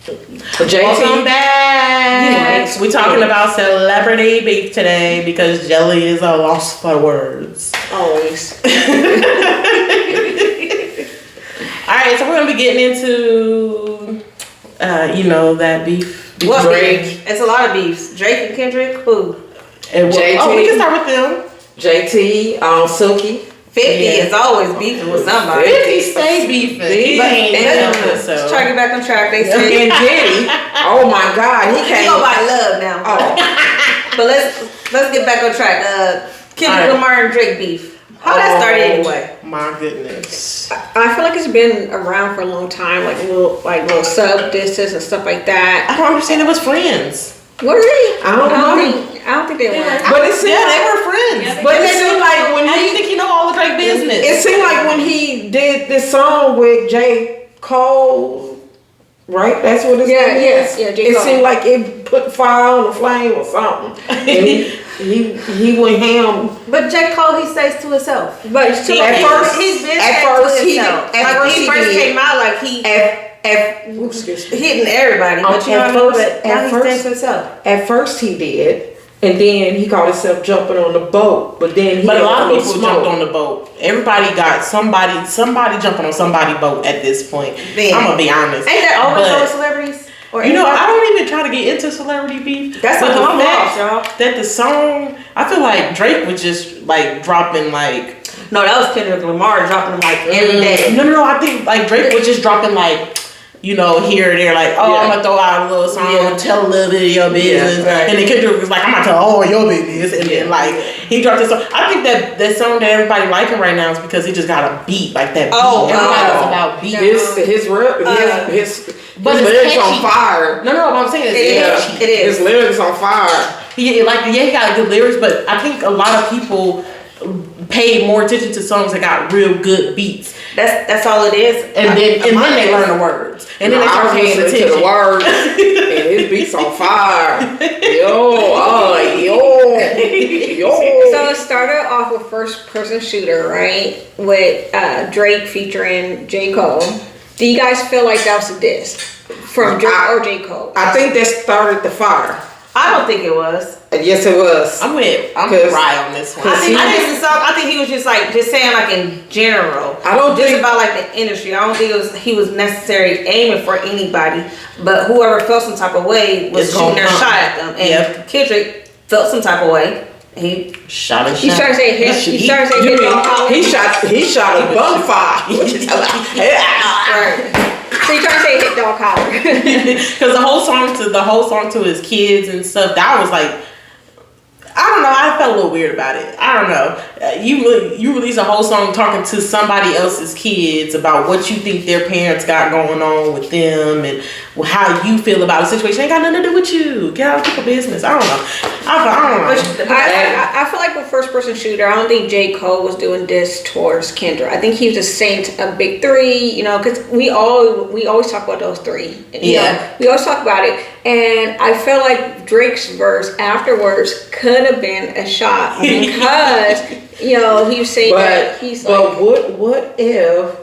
Welcome back. We're talking about celebrity beef today because Jelly is a loss for words. Always. Alright, so we're going to be getting into, that beef. What Drake. beef? It's a lot of beefs. Drake and Kendrick, who? JT. We can start with them. JT, Silky. 50 is always beefing with somebody. 50 stay beefing. He ain't Let's try to get back on track. They said. And Diddy, oh my God, he He can't. go by love now. Oh, But let's get back on track. Kendrick Lamar and Drake beef. How that started anyway? My goodness. I feel like it's been around for a long time, like little sub disses and stuff like that. I don't understand. It was friends. What are they? I don't think they were. but it seemed They were friends. But it seemed like when How do you think you know all the Drake business? it seemed like when he did this song with J. Cole, right? That's what it's Yeah, J. It Cole. seemed like it put fire on the flame or something. And he went ham. But J. Cole, he stays to himself. But it's still At first, he's been at staying first to he himself. did- at Like first he he first did. came out like he Excuse me. hitting everybody, but you know At what I mean? first- But now at he first- stays to himself. At first he did, and then he caught himself jumping on the boat. But then he But a got lot of little people smoke. jumped on the boat. Everybody got somebody jumping on somebody's boat at this point. Man. I'm gonna be honest. Ain't that always But, with celebrities? Or You know, anybody? I don't even try to get into celebrity beef. That's but what the I'm fact off, y'all. that the song, I feel like Drake was just like dropping like. No, that was Kendrick Lamar dropping them like every day. No. I think like Drake was just dropping like. Here or there, like, I'm gonna throw out a little song, tell a little bit of your business, right. and then Kendrick was like, I'm gonna tell all your business, and then like he dropped this song. I think that song that everybody liking right now is because he just got a beat, like that beat. Everybody's about beat. His But it's lyrics catchy. on fire. No, what I'm saying is catchy. It is. His lyrics on fire. He got good lyrics, but I think a lot of people paid more attention to songs that got real good beats, That's all it is. and then they learn the words, and then they I start was paying listening attention. to the words, and his beats on fire. Yo. So it started off with first person shooter, right? With Drake featuring J. Cole. Do you guys feel like that was a diss from Drake or J. Cole? I think that started the fire. I don't think it was. Yes, it was. I'm with 'Cause- Rye on this one. I think he was just saying like in general. I don't just think- about like the industry. I don't think he was necessarily aiming for anybody, but whoever felt some type of way was It's shooting their gonna shot come. at them. And Kendrick felt some type of way. He shot a shot. He started saying hit. He started saying hit dog collar. He shot a bonfire. What you talking about? Right. So you trying to say hit dog collar? Because the whole song to his kids and stuff, that was like, I don't know. I felt a little weird about it. I don't know. You release a whole song talking to somebody else's kids about what you think their parents got going on with them and how you feel about the situation. Ain't got nothing to do with you. Get out of people's business. I don't know. I don't know. I feel like with first person shooter, I don't think J. Cole was doing this towards Kendrick. I think he was just saying a big three, because we always talk about those three. You know, we always talk about it. And I feel like Drake's verse afterwards could have been a shot because, he was saying that he's like. But what if,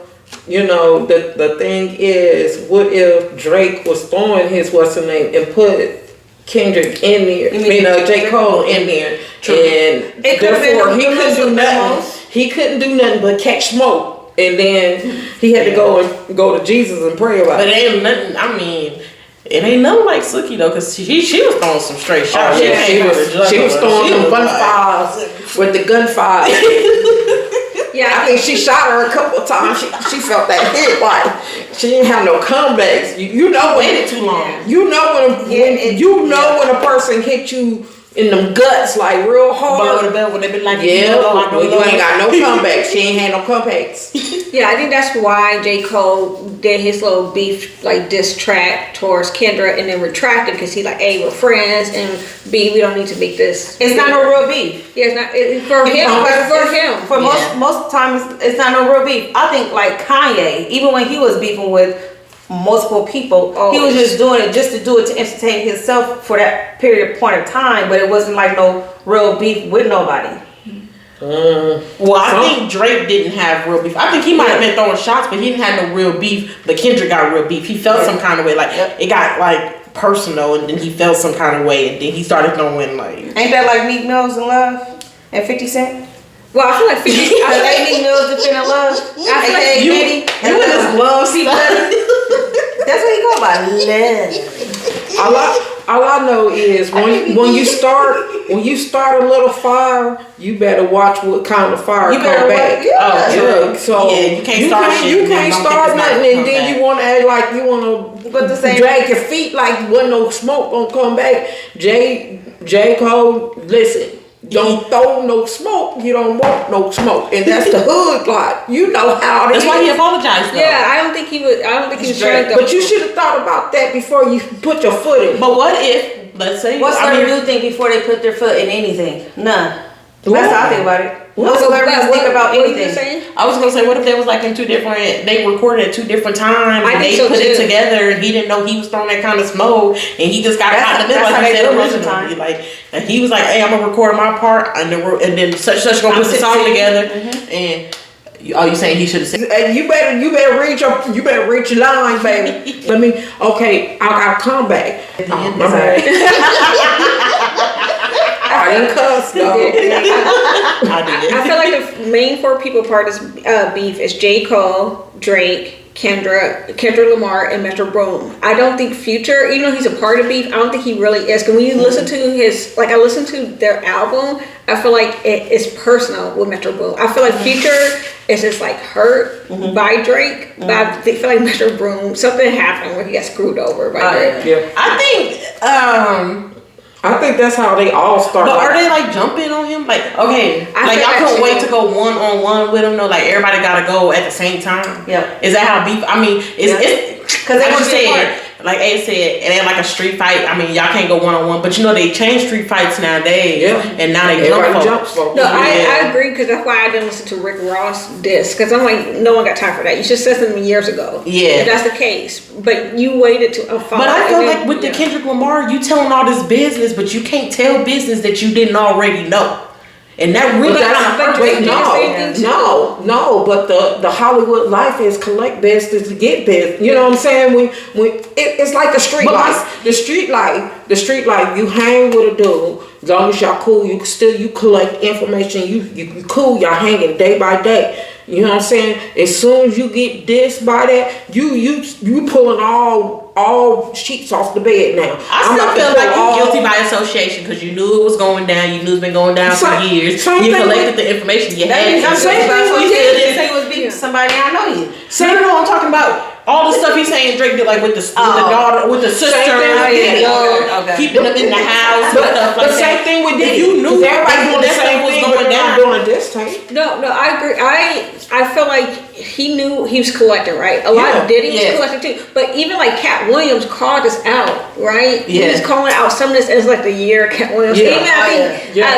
the thing is, what if Drake was throwing his what's the name and put Kendrick in there, J. Cole in there, and therefore he couldn't do nothing. He couldn't do nothing but catch smoke, and then he had to go to Jesus and pray about But it. it ain't nothing. I mean, it ain't nothing like Sookie though, because she was throwing some straight shots. She was throwing them gunfires with the gunfire. Yeah, I think she shot her a couple of times. She felt that hit. Like she didn't have no comebacks. You know when waited too long. You know when a person hit you in them guts like real hard. When they been like, you ain't got no comebacks. She ain't had no comebacks. Yeah, I think that's why J. Cole did his little beef diss track towards Kendra and then retracted because he like, A, we're friends, and B, we don't need to make this. It's not no real beef. Yeah, it's not for him. For him. For most times, it's not no real beef. I think like Kanye, even when he was beefing with multiple people, he was just doing it just to do it to entertain himself for that period of point of time, but it wasn't like no real beef with nobody. Well, I think Drake didn't have real beef. I think he might have been throwing shots, but he didn't have no real beef. But Kendrick got real beef. He felt some kind of way, like it got like personal, and then he felt some kind of way, and then he started throwing like. Ain't that like Meek Mill's in Love and 50 Cent? Well, I feel like 50. I like Meek Mill's defending Love. I feel like You in this love stuff. That's what he go by, love. All I know is when you start a little fire, you better watch what kind of fire come back. So you can't start shit. You can't start nothing, and then you want to act like you want to drag your feet like when no smoke gonna come back. J. Cole, listen. Don't throw no smoke. You don't want no smoke, and that's the hood lot. You know how it is. That's why he apologized. Though. Yeah, I don't think he was trying to. But you should have thought about that before you put your foot in. But what if, let's say, What's their new thing before they put their foot in anything? None. That's how I think about it. No So celebrities think about what are you anything. saying? I was gonna say, what if they was like in two different? They recorded at two different times, I and think they so put it too. together, and he didn't know he was throwing that kind of smoke, and he just got caught in the middle, That's like how he they said do it most of the originally. time. Like, and he was like, "Hey, I'm gonna record my part, and then such gonna put the song together." And you saying he should have said? And you better reach your line, baby. Okay, I got to come back. Oh, my bad. I didn't cuss though. I feel like the main four people part is beef is J. Cole, Drake, Kendrick Lamar, and Metro Boomin. I don't think Future, even though he's a part of beef, I don't think he really is. Cause when you listen to I listened to their album, I feel like it is personal with Metro Boomin. I feel like Future is just like hurt by Drake, but I feel like Metro Boomin, something happened where he got screwed over by Drake. Yeah. I think that's how they all start. But are they like jumping on him? Like, okay, I like feel y'all that couldn't wait too. to go 1-on-1 with him. No, like everybody gotta go at the same time. Yeah. Is that how beef? I mean, it's Because they like want you to be said, like A said, it ain't like a street fight. I mean, y'all can't go 1-on-1, but you know they change street fights nowadays. Yeah. And now they Everybody jump jumps folks. folks. No, Yeah. I agree because that's why I didn't listen to Rick Ross disc because I'm like, no one got time for that. You should have said something years ago. Yeah. If that's the case, but you waited to But I feel like with the Kendrick Lamar, you telling all this business, but you can't tell business that you didn't already know. And that really kind of hurt. Drake did the same thing too. No, but the Hollywood life is collect best is to get best. You know what I'm saying? When it's like the street But life. The street life, you hang with a dude. As long as y'all cool, you collect information. You cool. Y'all hanging day by day. You know what I'm saying? As soon as you get dissed by that, you pulling all sheets off the bed now. I still feel like you're guilty by association because you knew it was going down. You knew it's been going down for years. You collected the information you had. I'm saying You you still didn't say it was beating somebody. I know you. No, I'm talking about all the stuff he's saying Drake did, like with the daughter, with the sister, keeping them in the house, and stuff like the same that. thing we did. You knew everybody doing the that same stuff was thing going down. during this time. No, I agree. I feel like he knew he was collecting, right? A lot of Diddy was collecting too. But even like Cat Williams called us out, right? He was calling out some of this as like the year Cat Williams. Yeah. Even I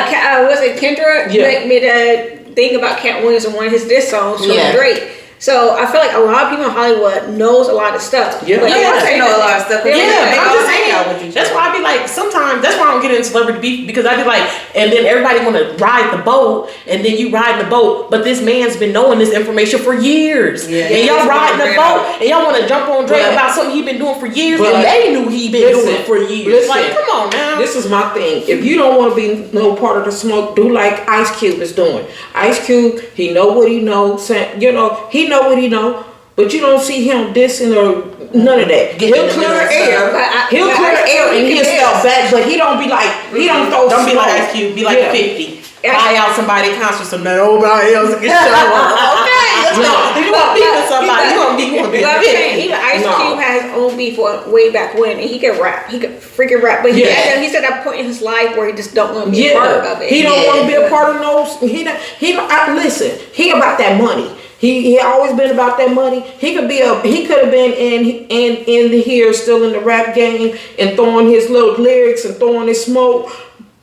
think was it Kendra made a thing about Cat Williams in one of his diss songs from Drake. So I feel like a lot of people in Hollywood knows a lot of stuff. Yeah. But They know a lot of stuff. Yeah, but I'm just hang out with saying. each That's other. why I be like, sometimes that's why I don't get into celebrity beef because I be like, and then everybody want to ride the boat, and then you ride the boat, but this man's been knowing this information for years, and y'all riding the boat, and y'all want to jump on Drake about something he been doing for years, and they knew he been doing it for years. Like, come on now. This is my thing. If you don't want to be no part of the smoke, do like Ice Cube is doing. Ice Cube, he know what he knows. He know what he know. But you don't see him dissing or none of that. He'll clear the air. He'll clear the air and he'll step back. But he don't be like, he don't throw Don't be smoke. like Ice Cube. Be like 50. Buy out somebody concert so nobody else can show up. Okay, let's go. You want to be with somebody. You want to be But I'm saying, 50. even Ice Cube had his own beef way back when, and he could rap. He could freaking rap. But he said that point in his life where he just don't want to be a part of it. He don't want to be a part of those. Listen, he about that money. He always been about that money. He could have been in the here still in the rap game and throwing his little lyrics and throwing his smoke,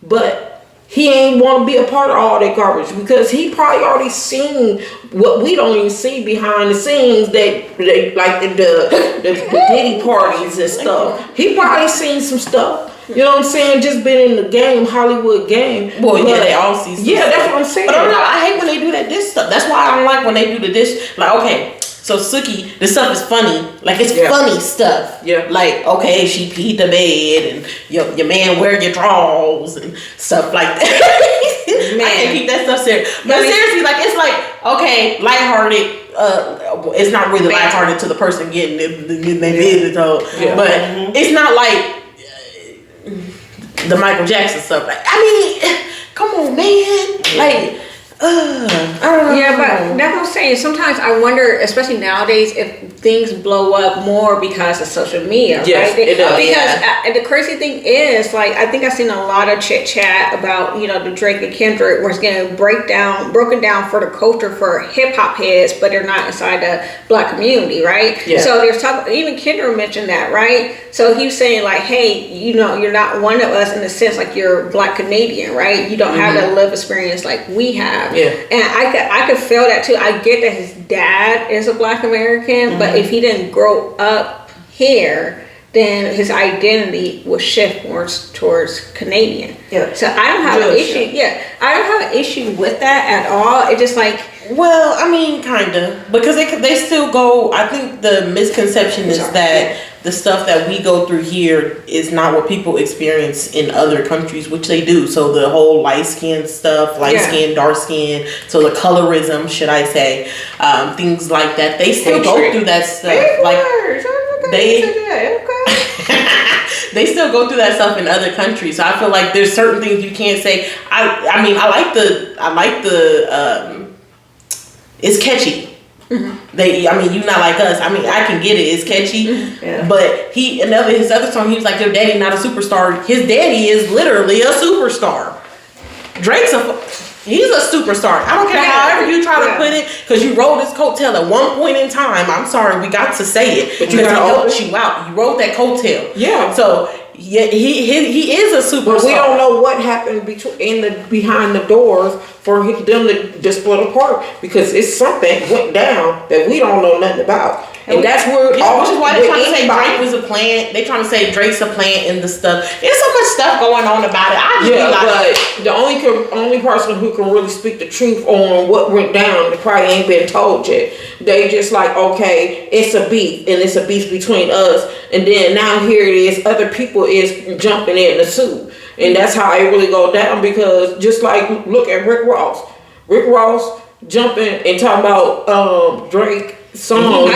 but he ain't want to be a part of all that garbage because he probably already seen what we don't even see behind the scenes that like the Diddy parties and stuff. He probably seen some stuff. You know what I'm saying? Just been in the game, Hollywood game. Well, yeah, they all see. Yeah, that's what I'm saying. But I hate when they do that dish stuff. That's why I don't like when they do the dish. Like, okay, so Suki, this stuff is funny. Like, it's funny stuff. Yeah. Like, okay, she peed the bed, and your man wear your drawers and stuff like that. Man. I can't keep that stuff serious. But seriously, like, it's like, okay, lighthearted. It's not really lighthearted to the person getting their business told. Yeah. But it's not like the Michael Jackson stuff. Like, I mean, come on, man. Like, I don't know. Yeah, but that's what I'm saying. Sometimes I wonder, especially nowadays, if things blow up more because of social media. Yes, right? it does. Because the crazy thing is, like, I think I've seen a lot of chit chat about, you know, the Drake and Kendrick, where it's getting broken down for the culture for hip hop heads, but they're not inside the Black community, right? Yeah. So there's talk. Even Kendrick mentioned that, right? So he was saying, like, hey, you know, you're not one of us in the sense like you're Black Canadian, right? You don't have that live experience like we have. Yeah. And I could feel that too. I get that his dad is a Black American, but if he didn't grow up here, then his identity will shift more towards Canadian. Yeah. So I don't have an issue. Yeah. I don't have an issue with that at all. It's just like, well, I mean, kind of, because they still go. I think the misconception is that the stuff that we go through here is not what people experience in other countries, which they do. So the whole light skin stuff, light skin, dark skin, so the colorism, should I say, things like that. They still go through that stuff. They still go through that stuff in other countries. So I feel like there's certain things you can't say. I mean, I like the. It's catchy. I mean, you not like us. I mean, I can get it. It's catchy. But his other song, he was like, your daddy not a superstar. His daddy is literally a superstar. Drake's he's a superstar. I don't care however you try to put it, because you rode his coattail at one point in time. I'm sorry, we got to say it. But you helped you out. You rode that coattail. Yeah. So yeah, he is a superstar. But we don't know what happened behind the doors for them to split apart, because it's something went down that we don't know nothing about. And that's where which is why they're trying to say Drake was a plant. They're trying to say Drake's a plant in the stuff. There's so much stuff going on about it. But the only person who can really speak the truth on what went down, it probably ain't been told yet. They just like, okay, it's a beef, and it's a beef between us, and then now here it is, other people is jumping in the suit, and that's how it really go down. Because just like, look at Rick Ross jumping and talking about Drake song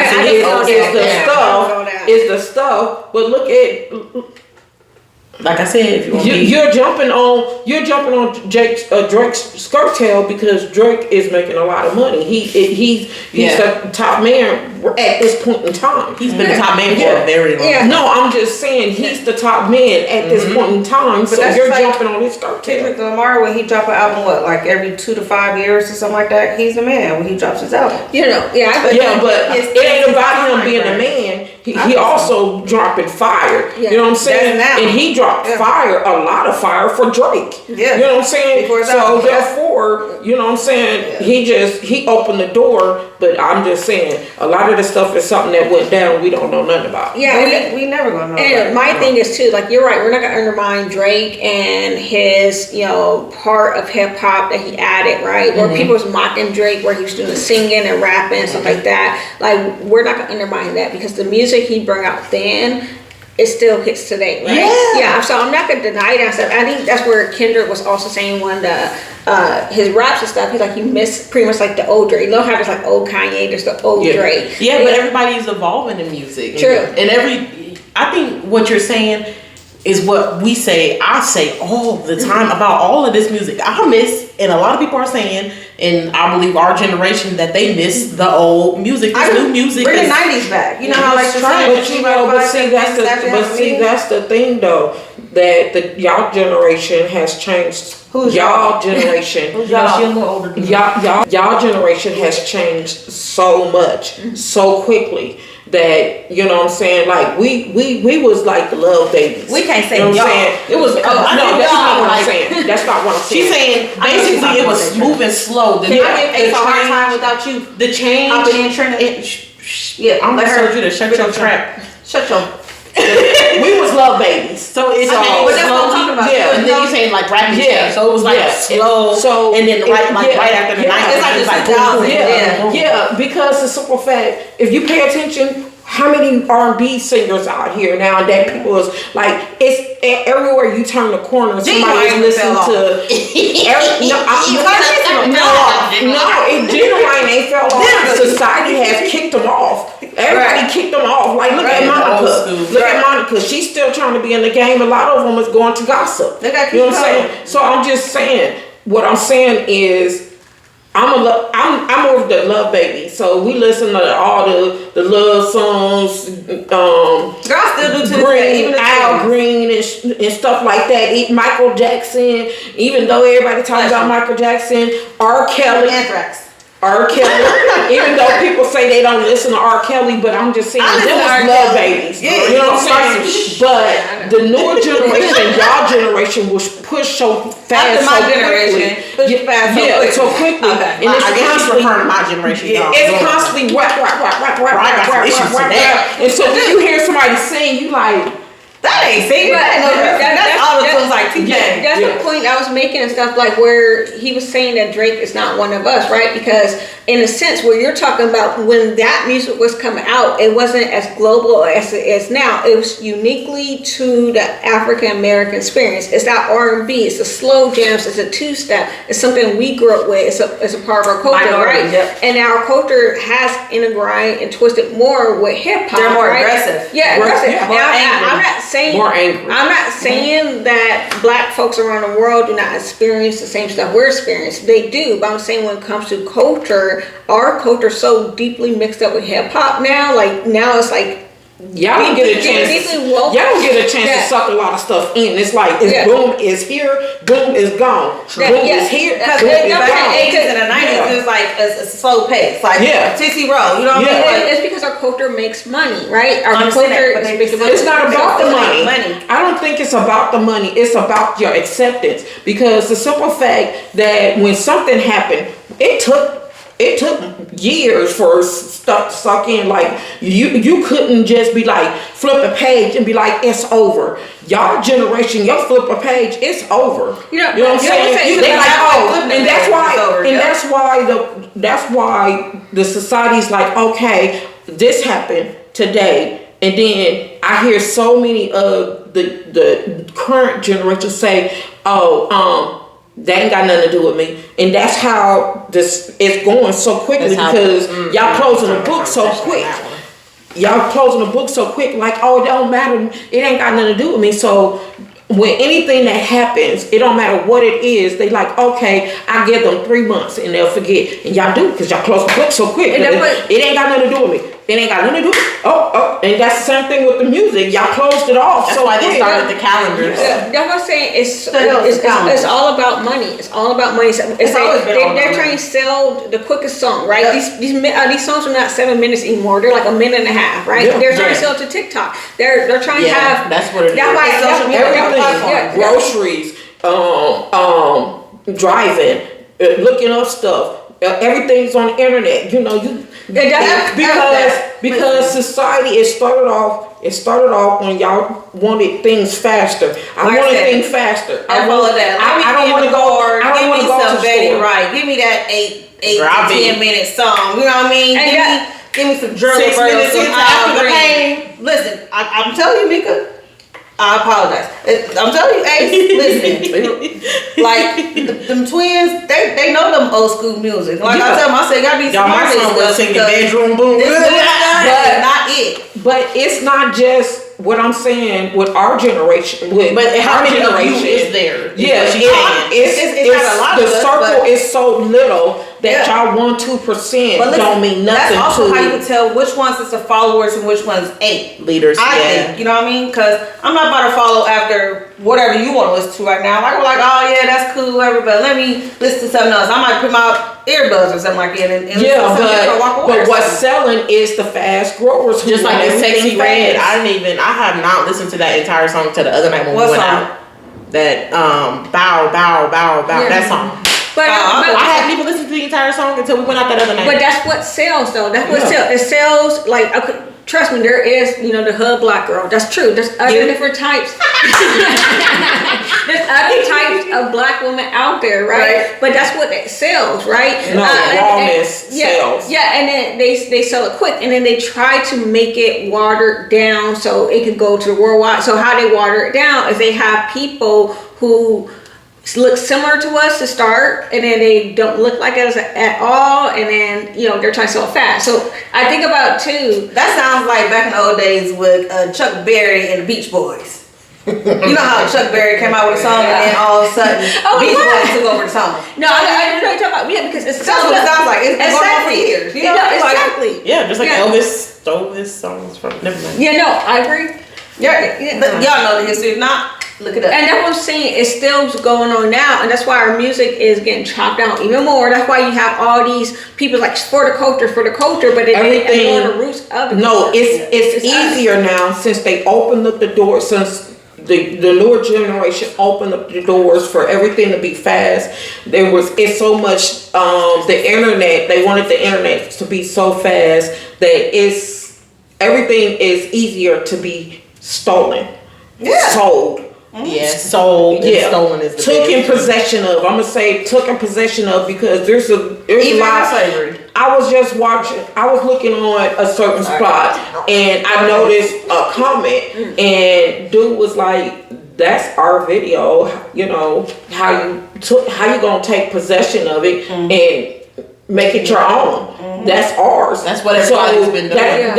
is the stuff, but look at, like I said, if you're jumping on Drake's skirt tail, because Drake is making a lot of money. He's the top man at this point in time. He's been the top man for a very long time. No, I'm just saying he's the top man at this point in time. But so you're like jumping on his skirt tail. Kendrick Lamar, when he drop an album, like every 2 to 5 years or something like that, he's the man when he drops his album. But it ain't about him being the man. He also dropping fire. You know what I'm saying? And he dropped fire, a lot of fire for Drake. Yeah. You know what I'm saying? So therefore, you know what I'm saying? He opened the door, but I'm just saying a lot of the stuff is something that went down we don't know nothing about. Yeah, we never gonna know. And my thing is too, like, you're right, we're not gonna undermine Drake and his, part of hip hop that he added, right? Where people was mocking Drake, where he was doing the singing and rapping and stuff like that. Like, we're not gonna undermine that, because the music he brought out then, it still hits today, right? Yeah. So I'm not gonna deny that stuff. I think that's where Kendrick was also saying when his raps and stuff, he's like, you miss pretty much like the old Drake. You know how there's like old Kanye, there's the old Drake. Yeah, but everybody's evolving in music. True. And I think what you're saying is what I say all the time about all of this music. I miss, and a lot of people are saying, and I believe our generation, that they miss the old music. This new music. Bring the 90s back. You know how like that's the thing though, that y'all generation has changed. Who's y'all generation? Y'all generation has changed so much, so quickly. That, you know what I'm saying, like we was like the love babies. We can't say you know what y'all. I'm saying? It was no, that's not what I'm saying. That's not what I'm saying. She's saying basically it was moving slow. I get a hard time without you. The change. I've been in training. I'm gonna tell you to shut your trap. Shut your. We was Love Babies. So it's I mean, all but that's what I'm slow. talking about. Yeah. And then you saying like rapping Yeah. so it was like Yeah. slow. So and then right after the night, It's like the boom, 2000s, boom, Yeah, boom, boom. yeah, because the simple fact, if you pay attention, how many R&B singers out here now that people is like, it's everywhere you turn the corner, somebody's Genuine listening fell to. It genuine ain't fell off. Society has kicked them off. Everybody kicked them off. Like, look at Right. Monica. Old school. Look at Monica. She's still trying to be in the game. A lot of them is going to gossip. They got You know what I'm kicked saying? So I'm just saying, what I'm saying is, I'm more of the love baby. So we listen to all the love songs, Girls still do to this day, Green, even the Al kids. Green and stuff like that. Michael Jackson, even though everybody talks about Michael Jackson, R. Kelly. Anthrax. R. Kelly, even though people say they don't listen to R. Kelly, but I'm just saying I listen them to was R. love Kelly. babies. Yeah, you know what you I'm saying? But the newer generation, y'all generation was pushed so fast, After my so generation, quickly. pushed fast so quickly. so quickly. Okay. And it's I guess she's constantly, referring to my generation. yeah, y'all. it's Lord. constantly rap. I got some issues today. And so when you hear somebody sing, you like, That ain't singing. That's all the tunes like TJ. That's the point I was making and stuff, like where he was saying that Drake is not one of us, right? Because in a sense, where you're talking about when that music was coming out, it wasn't as global as it is now. It was uniquely to the African American experience. It's that R&B, it's the slow jams, it's a two-step. It's something we grew up with. It's a part of our culture, Minority, right? yep. And our culture has integrated and twisted more with hip hop. They're more right? aggressive. Yeah, More- aggressive. yeah. More Now, angry. I'm not saying More angry. I'm not saying that black folks around the world do not experience the same stuff we're experiencing. They do, but I'm saying when it comes to culture, our culture is so deeply mixed up with hip hop now. Like now, it's like y'all don't get a chance. deeply woke. Y'all don't get a chance Yeah. to suck a lot of stuff in. It's like it's Yeah. boom is here, boom is gone. Yeah, Boom yeah. is here, Because boom is back in gone. the 80s and the 90s, Yeah. it was like a slow pace. Like Yeah. Tootsie Roll, you know what Yeah. I mean? Like, It's because our culture makes money, right? Our Understand culture that, but is they making still- money. It's not about the money. Money. I don't think it's about the money. It's about your acceptance. Because the simple fact that when something happened, it took years for stuff to suck in. Like you couldn't just be like flip a page and be like it's over. Y'all generation, y'all flip a page, it's over. You know- you know what I'm you know what I'm saying? saying? They You like, can have, like, oh, flipping and that's pages, why, it's over, and yeah. that's why the society's like, okay, this happened today. And then I hear so many of the current generation say, oh, that ain't got nothing to do with me. And that's how this is going so quickly That's how- because y'all closing the book so quick. Y'all closing the book so quick, like, oh, it don't matter. It ain't got nothing to do with me. So when anything that happens, it don't matter what it is, they like, okay, I give them 3 months and they'll forget. And y'all do because y'all close the book so quick. And that's what- It ain't got nothing to do with me. It ain't got nothing to do with it. Oh, and that's the same thing with the music. Y'all closed it off. That's so why they quick. started the calendars. That's what I'm saying. hell is calendar? It's all about money. It's all about money. It's always like been all about they're money. trying to sell the quickest song, right? Yeah. These songs are not 7 minutes anymore. They're like a minute and a half, right? Yeah. They're trying to Yeah. sell it to TikTok. They're trying to Yeah, have. that's what it is. That's why It's social media, Everything, yeah. groceries, driving, looking up stuff. Everything's on the internet. You know, because society it started off when y'all wanted things faster. I Like I wanted said, things faster. I follow that. I don't want to go. I don't Give want me to go to some the Betty store. Wright. Give me that 8 Drop to it. 10 minute song. You know what I mean? And Give me some Drew 6 Roberto, minutes some into Al After the Green. Pain. Listen, I'm telling you, Mika. I apologize. I'm telling you, Ace. Listen, like them twins, they know them old school music. Like I tell them, I say, y'all need Y'all, some my more of this son was stuff singing because bedroom boom. this new stuff But- is not it. But it's not just what I'm saying with our generation. But how our many of you generation is there? Is Yeah, what she's saying. It's not a lot the of us, circle but- is so little that Yeah. y'all 1-2% But listen, don't mean nothing that's also to how you can tell which ones is the followers and which ones ain't. Leaders, I yeah. think, you know what I mean? Because I'm not about to follow after whatever you want to listen to right now. Like, I'm like, oh yeah, that's cool, whatever, but let me listen to something else. I might put my earbuds or something like that and listen to Yeah, something else or walk away but or what's something. selling is the fast growers. who Just like want the Sexy everything Red, fast. I have not listened to that entire song till the other night when What we went song? out. That bow, bow, bow, bow. Yeah. That song. But, I hadn't even listened to the entire song until we went out that other night. But that's what sells, though. That's what Yeah. sells. It sells like okay, trust me, there is, the hood black girl. That's true. There's other different types. There's other types of black women out there, right? But that's what it sells, right? No, rawness sells. Yeah, and then they sell it quick, and then they try to make it watered down so it could go to the worldwide. So how they water it down is they have people who look similar to us to start, and then they don't look like us at all, and then they're trying to sell fast. So I think about too. That sounds like back in the old days with Chuck Berry and the Beach Boys. You know how Chuck Berry came out with a song and then all of a sudden Beach Boys took over the song. No, I know you're talking about because it's that's what it sounds like. It's been going on for years. Exactly. Yeah, just like Elvis stole his songs from. Never mind. Yeah, no, I agree. Y'all know the history. If not, look it up. And that's what I'm saying. It's still going on now, and that's why our music is getting chopped down even more. That's why you have all these people like for the culture, but they ignore the roots of it. No, it's easier now since they opened up the door. Since the newer generation opened up the doors for everything to be fast. It's so much the internet. They wanted the internet to be so fast that everything is easier to be stolen. Yeah. Sold. Yeah, sold and stolen is the took in possession of. I'm gonna say took in possession of because there's a lot of slavery. I was looking on a certain spot and I noticed a comment and dude was like, that's our video, how you gonna take possession of it and make it your own. That's ours. That's what everybody's been doing.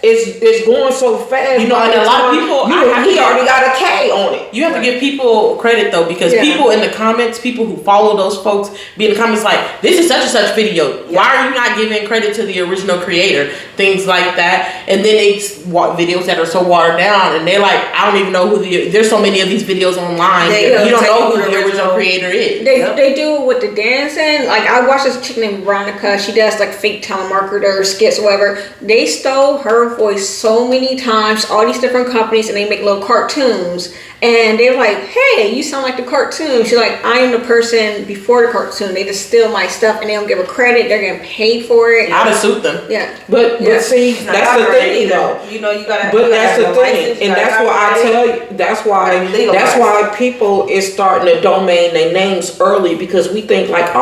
It's going so fast. And a lot of people, he already got a K on it. You have to give people credit though, because people in the comments, people who follow those folks, be in the comments like, this is such and such video. Why are you not giving credit to the original creator? Things like that. And then they videos that are so watered down, and they're like, I don't even know there's so many of these videos online. You don't know who the original creator is. They do it with the dancing. Like I watched this chick named Veronica. She does like fake telemarketer skits or whatever. They stole her voice so many times, all these different companies, and they make little cartoons. And they're like, hey, you sound like the cartoon. She's like, I am the person before the cartoon. They just steal my stuff and they don't give her credit. They're getting paid for it. I'd have sued them. Yeah. But see, that's the thing though. You gotta. But that's the thing. And that's why I tell you, that's why people is starting to domain their names early, because we think like,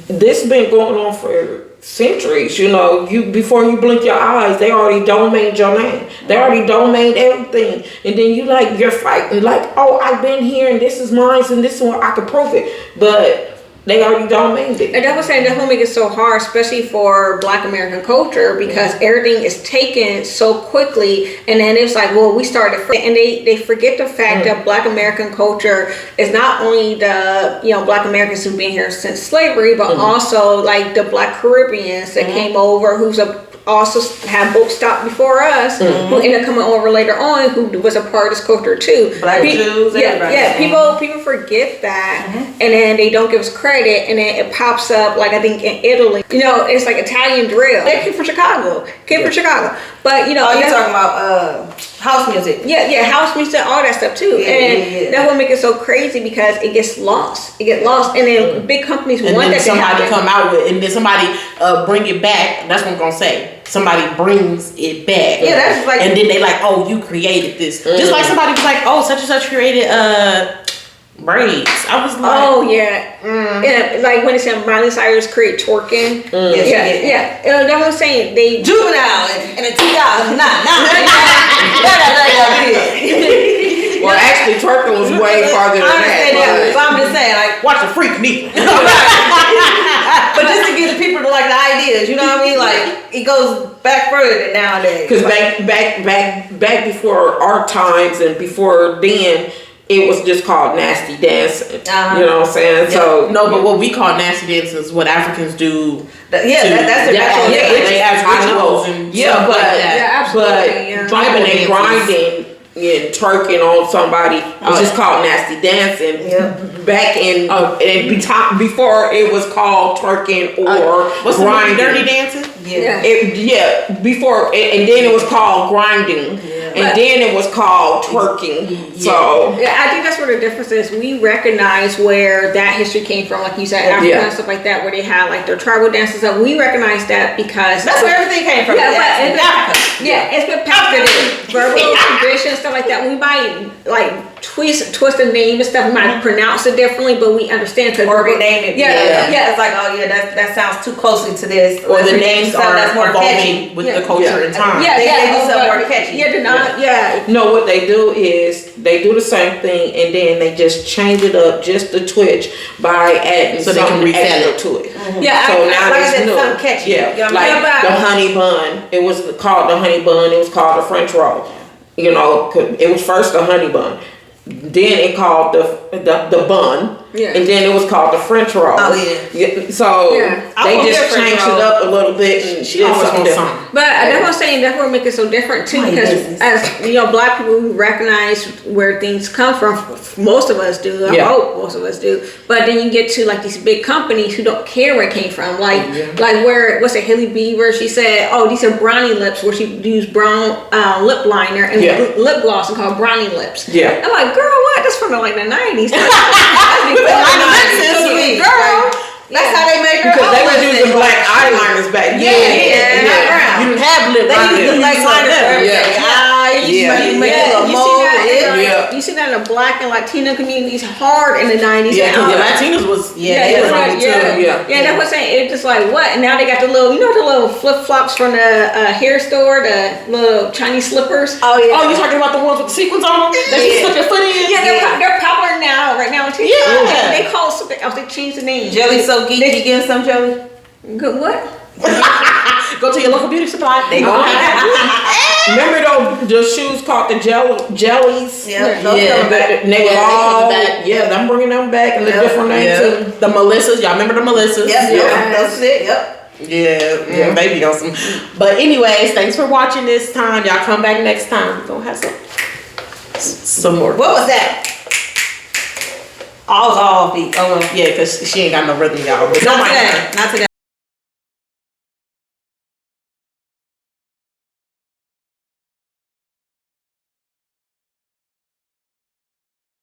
this been going on for centuries. Before you blink your eyes, they already domained your name. They already domained everything, and then you're fighting like, oh, I've been here and this is mine and this one I can prove it, but they already domained it. And that's what I'm saying. That's what makes it so hard, especially for Black American culture, because everything is taken so quickly, and then it's like, well, we started first. And they forget the fact that Black American culture is not only the Black Americans who've been here since slavery, but also like the Black Caribbeans that came over, also had boats stopped before us, who ended up coming over later on, who was a part of this culture too. Black Jews, everybody. Yeah, people forget that, and then they don't give us credit, and then it pops up like I think in Italy. It's like Italian drill. They came from Chicago. But you're talking about house music. Yeah, house music, all that stuff too. That would make it so crazy because it gets lost. And then big companies want that to happen. Somebody come out with, and then somebody bring it back. That's what I'm gonna say. Somebody brings it back. Yeah, that's like, and then they like, oh, you created this. Just like somebody was like, oh, such and such created braids. I was like, oh yeah, like when it said Miley Cyrus create twerking. Yeah. That's what I'm saying. They Juvenile in the 2009. Well, actually, twerking was way farther than that. So I'm just saying, like, watch the freak me. But just to give the people like the ideas, you know what I mean? Like, it goes back further than nowadays. Because back before our times and before then, it was just called nasty dancing. You know what I'm saying? Yeah. So no, but what we call nasty dancing is what Africans do. That's their they have rituals and stuff like that. But vibing and grinding and twerking on somebody. It was just called nasty dancing. Yep. Back in before it was called twerking or What's the grinding. Dirty Dancing? Yeah. Before and then it was called grinding, and then it was called twerking. So Yeah, I think that's where the difference is. We recognize where that history came from, like you said, Africa and stuff like that, where they had like their tribal dances. And we recognize that because That's where everything came from. It's been passed in verbal tradition, stuff like that. We might like twist the name and stuff. We might pronounce it differently, but we understand because Or rename it. Yeah. It's like, oh yeah, that sounds too closely to this. Or the Let's names rename something are that's more evolving catchy. with the culture and time. They do something more catchy. Yeah, they're not. Yeah. no, what they do is they do the same thing, and then they just change it up just a twitch by adding So they can something resell extra it. to it. Yeah, So now like I it's said, new. something catchy. Yeah, You know what I'm like saying? the honey bun. It was called the honey bun. It was called the French roll. You know, it was first the honey bun. Then it called the bun. Yeah. And then it was called the French roll. Oh, yeah. So Yeah. I they want just their French changed roll. it up a little bit and She did always something wants different. something. But that's what I'm saying. That's what makes it so different too, My because business. as you know, Black people, we recognize where things come from. Most of us do. I Yeah. hope most of us do. But then you get to like these big companies who don't care where it came from. Like where what's it, Haley Bieber? She said, "Oh, these are brownie lips," where she used brown lip liner and lip gloss and called brownie lips. Yeah. I'm like, girl, what? That's from like the '90s. Girl, that's how they make her. Because they own was lipstick. using black eyeliners back then. Yeah. You didn't have lip They liner. used to like liners for everything. You make a little You mold. you see that in the Black and Latino communities hard in the '90s. Yeah, because the And Latinos was Yeah, they was right, on it too. Yeah. that's what I'm saying. It's just like what, and now they got the little, the little flip flops from the hair store, the little Chinese slippers. Oh yeah. Oh, you talking about the ones with the sequins on them? That you slip your foot in? Yeah, they're popular now, right now on TikTok. Yeah. They call something else. They changed the name. Jelly so geeky. You getting some jelly? Good what? Go to your local beauty supply. They gonna have Remember the shoes called the jellies? Yeah. And they were all I'm bringing them back in a different name too. The Melissas. Y'all remember the Melissas? Yep. That's it. Yep. Yeah, baby on some. But anyways, thanks for watching this time. Y'all come back next time. We're gonna have some more. What was that? All beat. Oh, Yeah, because she ain't got no rhythm, y'all. But not today. Not today.